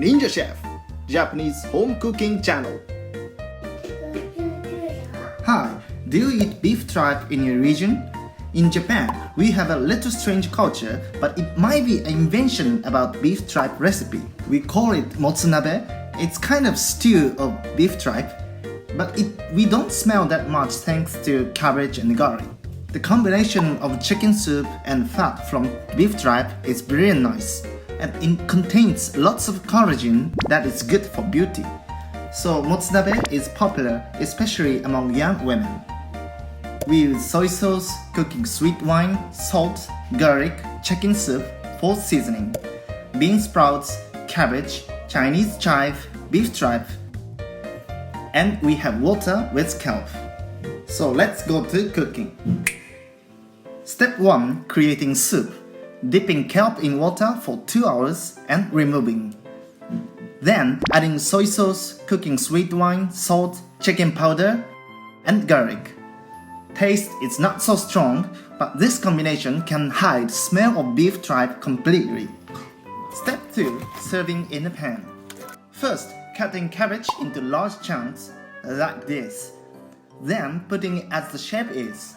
Ninja Chef, Japanese home cooking channel. Hi, do you eat beef tripe in your region? In Japan, we have a little strange culture, but it might be an invention about beef tripe recipe. We call it Motsunabe. It's kind of stew of beef tripe, but we don't smell that much thanks to cabbage and garlic. The combination of chicken soup and fat from beef tripe is very nice, and it contains lots of collagen that is good for beauty. So Motsunabe is popular, especially among young women. We use soy sauce, cooking sweet wine, salt, garlic, chicken soup for seasoning, bean sprouts, cabbage, Chinese chive, beef tripe, and we have water with kelp. So let's go to cooking. Step 1. Creating soup. Dipping kelp in water for 2 hours and removing. Then adding soy sauce, cooking sweet wine, salt, chicken powder, and garlic. Taste is not so strong, but this combination can hide smell of beef tripe completely. Step 2. Serving in a pan. First, cutting cabbage into large chunks, like this. Then putting it as the shape is.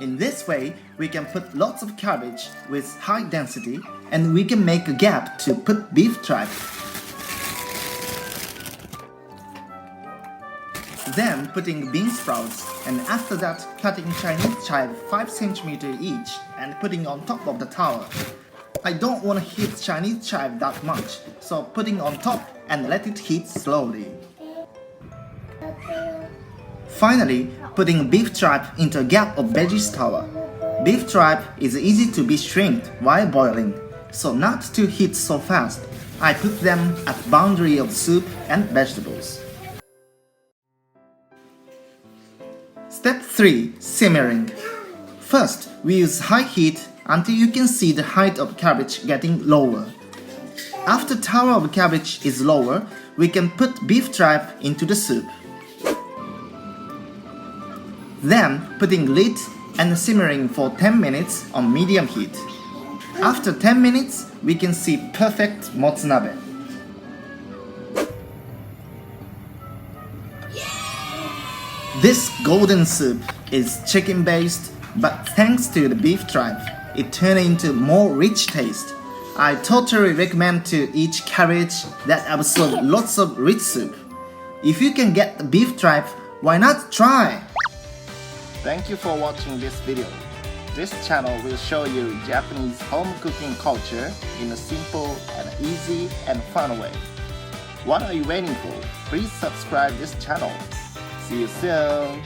In this way, we can put lots of cabbage with high density, and we can make a gap to put beef tripe. Then putting bean sprouts, and after that cutting Chinese chive 5 cm each and putting on top of the tower. I don't want to heat Chinese chive that much, so putting on top and let it heat slowly. Finally, putting beef tripe into a gap of veggies tower. Beef tripe is easy to be shrinked while boiling, so not to heat so fast. I put them at the boundary of soup and vegetables. Step 3. Simmering. First, we use high heat until you can see the height of cabbage getting lower. After tower of cabbage is lower, we can put beef tripe into the soup. Then putting lid and simmering for 10 minutes on medium heat. After 10 minutes, we can see perfect Motsunabe. This golden soup is chicken based, but thanks to the beef tripe, it turned into more rich taste. I totally recommend to eat cabbage that absorb lots of rich soup. If you can get the beef tripe, why not try? Thank you for watching this video. This channel will show you Japanese home cooking culture in a simple and easy and fun way. What are you waiting for? Please subscribe this channel. See you soon!